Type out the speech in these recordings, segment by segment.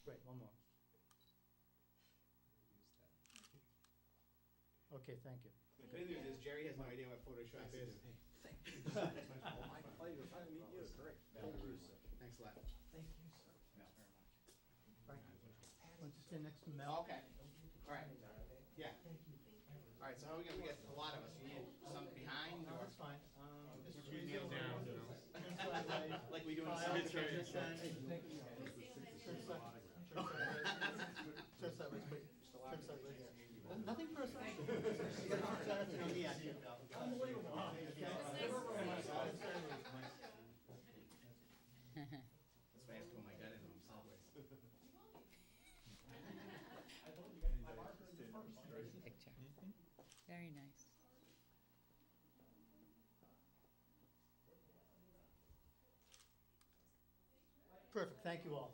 Great, one more. Okay, thank you. The good news is Jerry has no idea what Photoshop is. My pleasure. Fine to meet you. Great. Thank you, sir. Thanks a lot. Thank you, sir. Frank, want to stay next to Mel? Okay, all right, yeah. All right, so how are we gonna, we got a lot of us, you need some behind, No, or that's fine. Just You squeeze kneel over. down, you know. Turn sideways. like we do in File, some turn churches? sideways. Turn sideways, please. Turn sideways, yeah. Nothing personal. You gotta keep that on the end. Unbelievable. That's why I have to put my gun in them sideways. Picture. Very nice. Perfect, thank you all.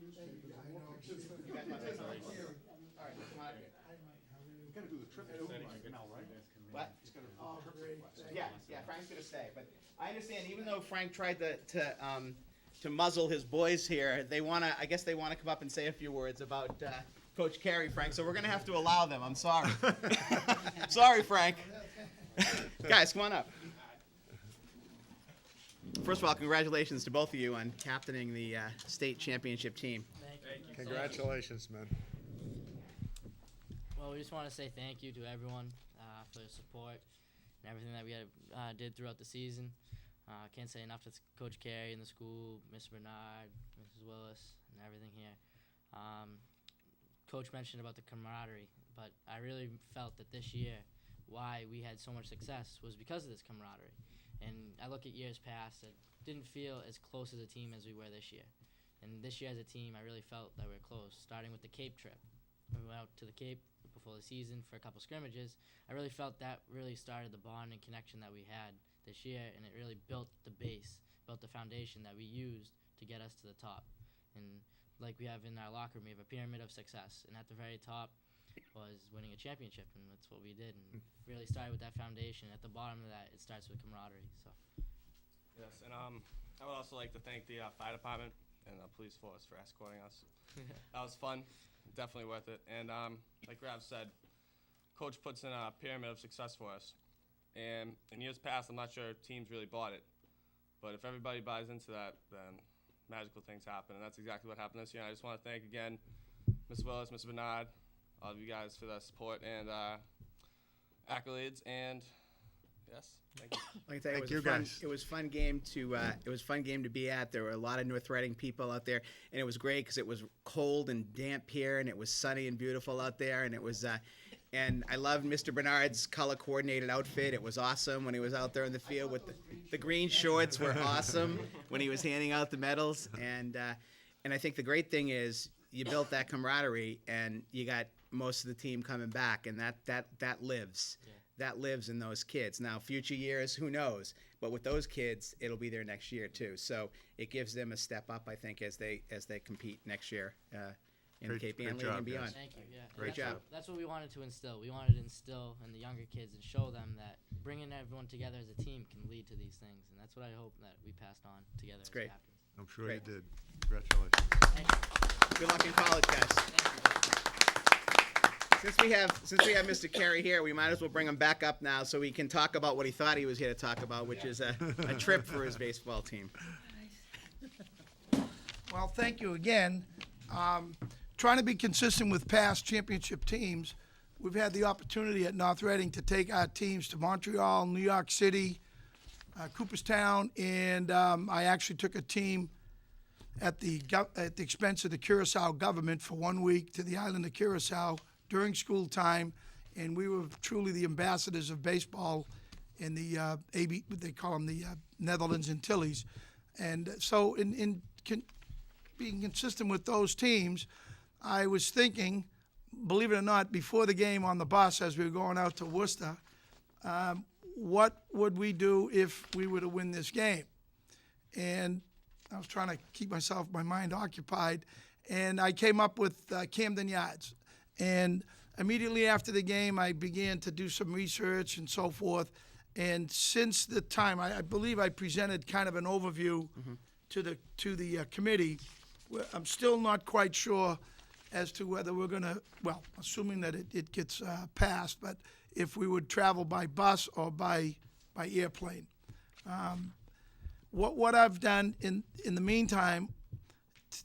You guys want to say something? All right, come on up here. You gotta do the trip too, Mel, right? What? He's gotta do the trip request. Yeah, Frank's gonna stay, but I understand, even though Frank tried to muzzle his boys here, they wanna, I guess they wanna come up and say a few words about, Coach Carey, Frank, so we're gonna have to allow them, I'm sorry. Sorry, Frank. Guys, come on up. First of all, congratulations to both of you on captaining the, state championship team. Congratulations, man. Well, we just want to say thank you to everyone for their support and everything that we did throughout the season. Can't say enough to Coach Carey and the school, Mr. Bernard, Mrs. Willis, and everything here. Coach mentioned about the camaraderie, but I really felt that this year, why we had so much success was because of this camaraderie. And I look at years past that didn't feel as close as a team as we were this year. And this year as a team, I really felt that we were close, starting with the Cape trip. We went out to the Cape before the season for a couple scrimmages. I really felt that really started the bond and connection that we had this year, and it really built the base, built the foundation that we used to get us to the top. And like we have in our locker room, we have a pyramid of success, and at the very top was winning a championship, and that's what we did. And really started with that foundation. At the bottom of that, it starts with camaraderie. So. Yes, and I would also like to thank the fire department and the police force for escorting us. That was fun, definitely worth it. And like Rav said, Coach puts in a pyramid of success for us. And in years past, I'm not sure teams really bought it. But if everybody buys into that, then magical things happen. And that's exactly what happened this year. And I just want to thank again Ms. Willis, Mr. Bernard, all of you guys for the support and accolades. And yes, thank you. Like I tell Thank you, you, guys. It was fun game to be at. There were a lot of North Reading people out there, and it was great because it was cold and damp here, and it was sunny and beautiful out there, and it was. And I loved Mr. Bernard's color coordinated outfit. It was awesome when he was out there in the field with the green shorts were awesome when he was handing out the medals. And I think the great thing is you built that camaraderie, and you got most of the team coming back, and that lives. Yeah. That lives in those kids. Now, future years, who knows? But with those kids, it'll be there next year too. So it gives them a step up, I think, as they compete next year in Great- Cape great Ann League job, and beyond. guys. Thank you. Yeah. And Great that's job. That's what we wanted to instill. We wanted to instill in the younger kids and show them that bringing everyone together as a team can lead to these things. And that's what I hope that we passed on together as great. captains. I'm sure Great. you did. Congratulations. Thank you. Good luck in college, guys. Thank you. Since we have Mr. Carey here, we might as well bring him back up now so he can talk about what he thought he was here to talk about, which is a trip for his baseball team. Well, thank you again. Trying to be consistent with past championship teams, we've had the opportunity at North Reading to take our teams to Montreal, New York City, Cooperstown, and I actually took a team at the expense of the Curacao government for 1 week to the island of Curacao during school time, and we were truly the ambassadors of baseball in the they call them the Netherlands Antilles. And so being consistent with those teams, I was thinking, believe it or not, before the game on the bus as we were going out to Worcester, what would we do if we were to win this game? And I was trying to keep my mind occupied, and I came up with Camden Yards. And immediately after the game, I began to do some research and so forth. And since the time, I believe I presented kind of an overview to the committee. I'm still not quite sure as to whether we're gonna, well, assuming that it gets passed, but if we would travel by bus or by airplane. What I've done in the meantime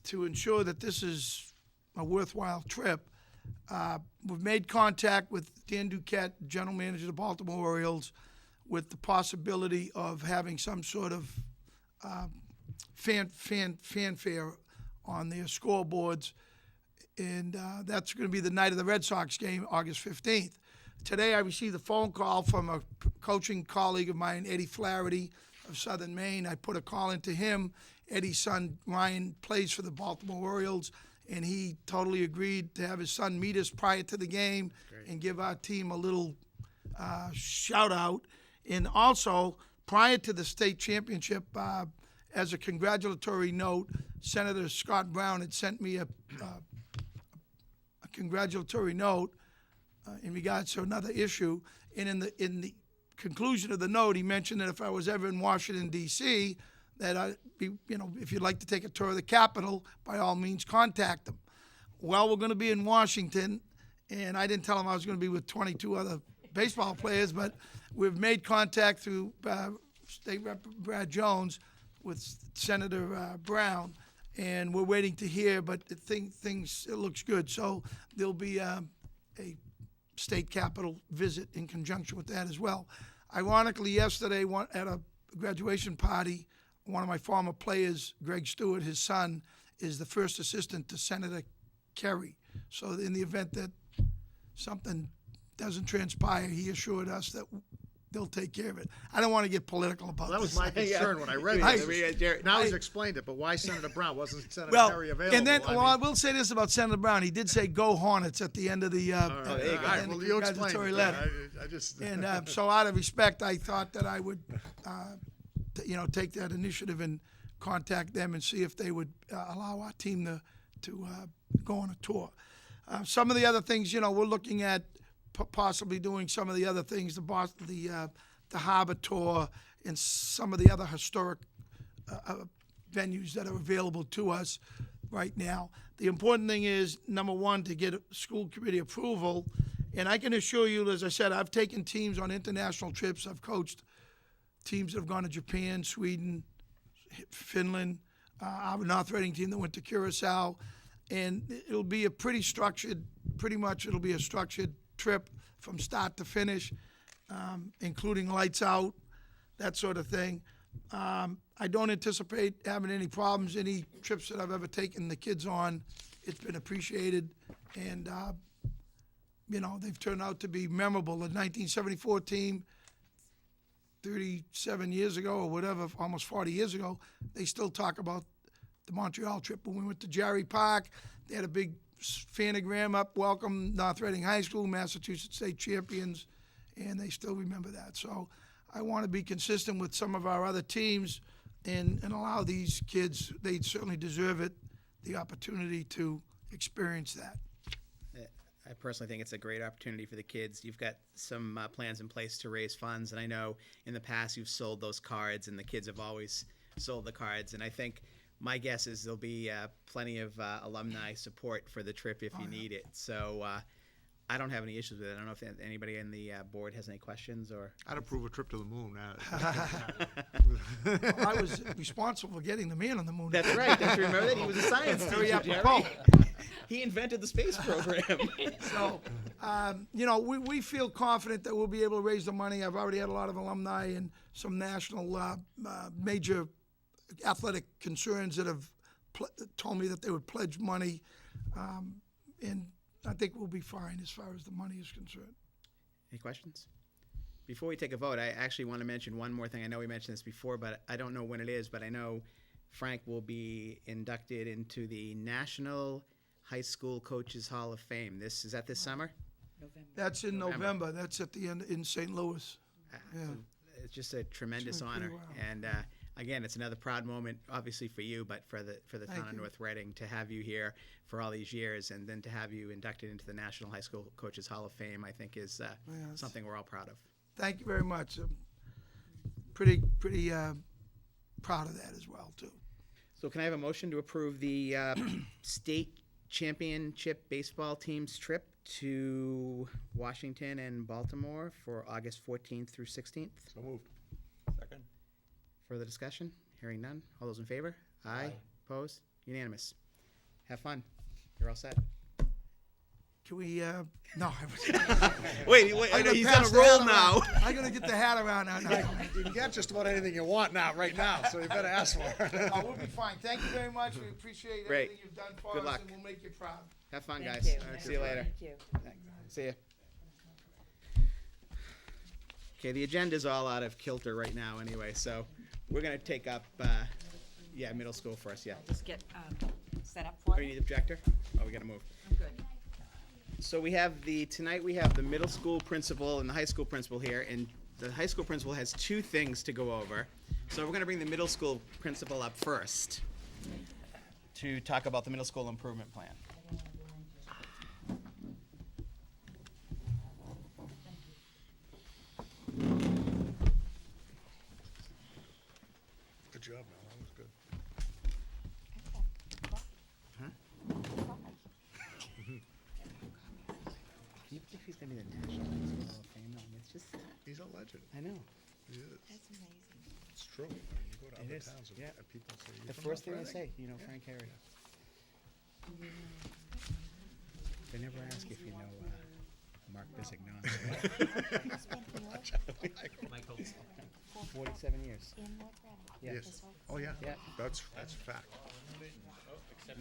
to ensure that this is a worthwhile trip, we've made contact with Dan Duquette, general manager of the Baltimore Orioles, with the possibility of having some sort of fanfare on their scoreboards, and that's going to be the night of the Red Sox game, August 15th. Today I received a phone call from a coaching colleague of mine, Eddie Flaherty of Southern Maine. I put a call into him. Eddie's son, Ryan, plays for the Baltimore Orioles, and he totally agreed to have his son meet us prior to the game and give our team a little shout out. And also, prior to the state championship, as a congratulatory note, Senator Scott Brown had sent me a congratulatory note in regards to another issue. And in the conclusion of the note, he mentioned that if I was ever in Washington, D.C., that I'd be, if you'd like to take a tour of the Capitol, by all means, contact them. Well, we're going to be in Washington, and I didn't tell him I was going to be with 22 other baseball players, but we've made contact through State Rep Brad Jones with Senator Brown, and we're waiting to hear, but it looks good. So there'll be a state capitol visit in conjunction with that as well. Ironically, yesterday at a graduation party, one of my former players, Greg Stewart, his son, is the first assistant to Senator Kerry. So in the event that something doesn't transpire, he assured us that they'll take care of it. I don't want to get political about Well, that was this. my concern when I read this. Now he's explained it, but why Senator Brown? Wasn't Senator Kerry available? And then, I I will say this about Senator Brown. He did say "Go Hornets" at the end of the all right, well, you explained congratulatory it. letter. I just And so out of respect, I thought that I would, take that initiative and contact them and see if they would allow our team to go on a tour. Some of the other things, we're looking at possibly doing some of the other things, the Harbor Tour and some of the other historic venues that are available to us right now. The important thing is, number one, to get school committee approval. And I can assure you, as I said, I've taken teams on international trips. I've coached teams that have gone to Japan, Sweden, Finland, our North Reading team that went to Curacao. And it'll be a pretty much it'll be a structured trip from start to finish, including lights out, that sort of thing. I don't anticipate having any problems. Any trips that I've ever taken the kids on, it's been appreciated. And, they've turned out to be memorable. The 1974 team, 37 years ago or whatever, almost 40 years ago, they still talk about the Montreal trip. When we went to Jarry Park, they had a big phanogram up, welcome North Reading High School, Massachusetts State champions, and they still remember that. So I want to be consistent with some of our other teams and allow these kids, they certainly deserve it, the opportunity to experience that. I personally think it's a great opportunity for the kids. You've got some plans in place to raise funds, and I know in the past you've sold those cards, and the kids have always sold the cards. And I think my guess is there'll be plenty of alumni support for the trip if you need it. So I don't have any issues with it. I don't know if anybody in the board has any questions or. I'd approve a trip to the moon. I was responsible for getting the man on the moon. That's right. Don't you remember that? He was a science Very teacher, Jerry. apropos. He invented the space program. So, we feel confident that we'll be able to raise the money. I've already had a lot of alumni and some national major athletic concerns that have told me that they would pledge money, and I think we'll be fine as far as the money is concerned. Any questions? Before we take a vote, I actually want to mention one more thing. I know we mentioned this before, but I don't know when it is, but I know Frank will be inducted into the National High School Coaches Hall of Fame. Is that this summer? November. That's in November. November. That's at the end in St. Louis. Yeah. It's just a tremendous It's been pretty honor. wild. And again, it's another proud moment, obviously for you, but for the Thank town of you. North Reading to have you here for all these years, and then to have you inducted into the National High School Coaches Hall of Fame, I think is it's- something we're all proud of. Thank you very much. I'm pretty proud of that as well, too. So can I have a motion to approve the state championship baseball team's trip to Washington and Baltimore for August 14th through 16th? So moved. Second. Further discussion? Hearing none. All those in favor? Aye. Opposed? Unanimous. Have fun. You're all set. Can we, no. Wait, I'm gonna he's pass on a the roll hat now. around. I'm gonna get the hat around now. You can get just about anything you want now, right now, so you better ask for it. Oh, we'll be fine. Thank you very much. We appreciate Great. everything you've done for Good us, luck. and we'll make you proud. Have fun, Thank guys. you. All right, see you later. Thank you. See ya. Okay, the agenda's all out of kilter right now anyway, so we're gonna take up, middle school first, yeah. Just get set up for Oh, you it. need the projector? Oh, we gotta move. I'm good. So tonight we have the middle school principal and the high school principal here, and the high school principal has two things to go over. So we're gonna bring the middle school principal up first to talk about the middle school improvement plan. Good job, Mel, that was good. Can you believe he's gonna be the National High School Hall of Fame? I mean, it's just, He's a legend. I know. He is. That's amazing. It's true. I mean, you go to It other is, towns and yeah. people say, "You're The from first thing North they Reading?" say, you know, Frank Harry. They never ask if you know Mark Bisignon. 47 years. Yeah. Yes. Oh, yeah. Yeah. That's a fact.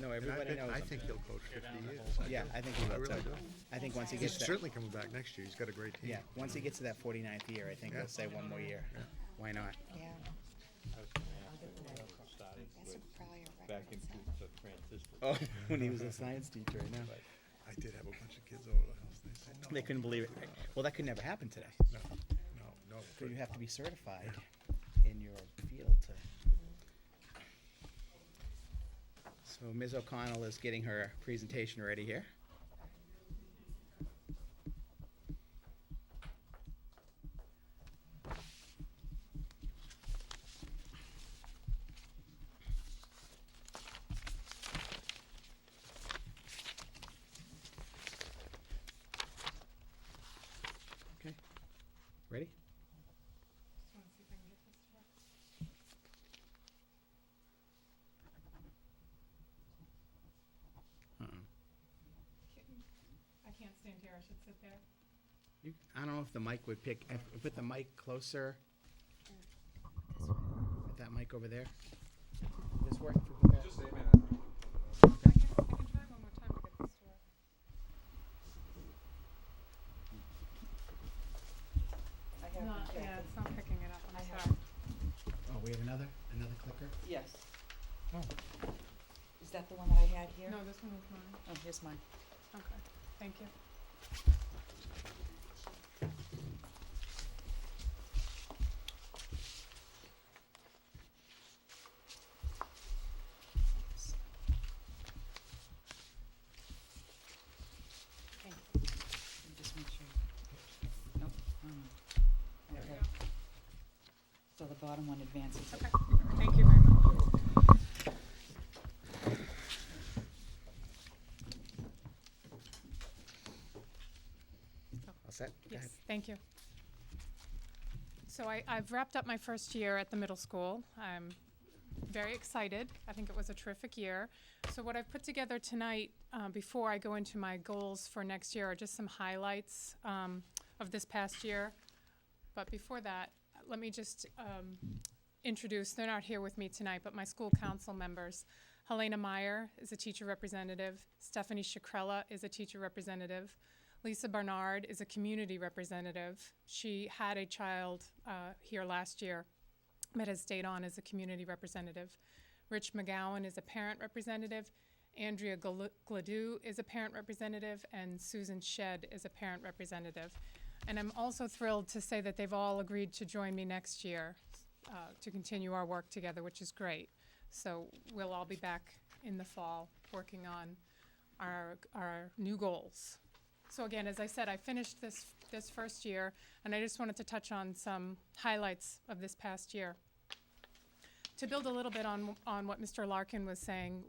No, And everybody knows I him. think he'll coach 50 years. Yeah, I think he I will really too. do. I think once he He's gets that, certainly coming back next year. He's got a great team. yeah, once he gets to that 49th year, I think Yeah. he'll say one more year. Why not? Yeah. That's probably a Back record. into the transistor. Oh, when he was a science teacher, I know. I did have a bunch of kids over the house. They said, no, They couldn't believe it. Well, that could never happen today. no. So you have to be certified in your field to. So Ms. O'Connell is getting her presentation ready here. Okay. Ready? I can't stand here, I should sit there. I don't know if the mic would pick, put the mic closer. Put that mic over there. This work? If we put that- I can try one more time to get this to work. Yeah, it's not picking it up, I'm sorry. Oh, we have another clicker? Yes. Oh. Is that the one that I had here? No, this one is mine. Oh, here's mine. Okay, thank you. Thank you. Let me just make sure. Nope. Okay. So the bottom one advances it. Okay, thank you very much. All set? Go ahead. Yes, thank you. So I've wrapped up my first year at the middle school. I'm very excited. I think it was a terrific year. So what I've put together tonight, before I go into my goals for next year, are just some highlights of this past year. But before that, let me just introduce, they're not here with me tonight, but my school council members. Helena Meyer is a teacher representative. Stephanie Shakrella is a teacher representative. Lisa Barnard is a community representative. She had a child here last year that has stayed on as a community representative. Rich McGowan is a parent representative. Andrea Gladue is a parent representative, and Susan Shedd is a parent representative. And I'm also thrilled to say that they've all agreed to join me next year to continue our work together, which is great. So we'll all be back in the fall working on our new goals. So again, as I said, I finished this first year, and I just wanted to touch on some highlights of this past year. to build a little bit on what Mr. Larkin was saying,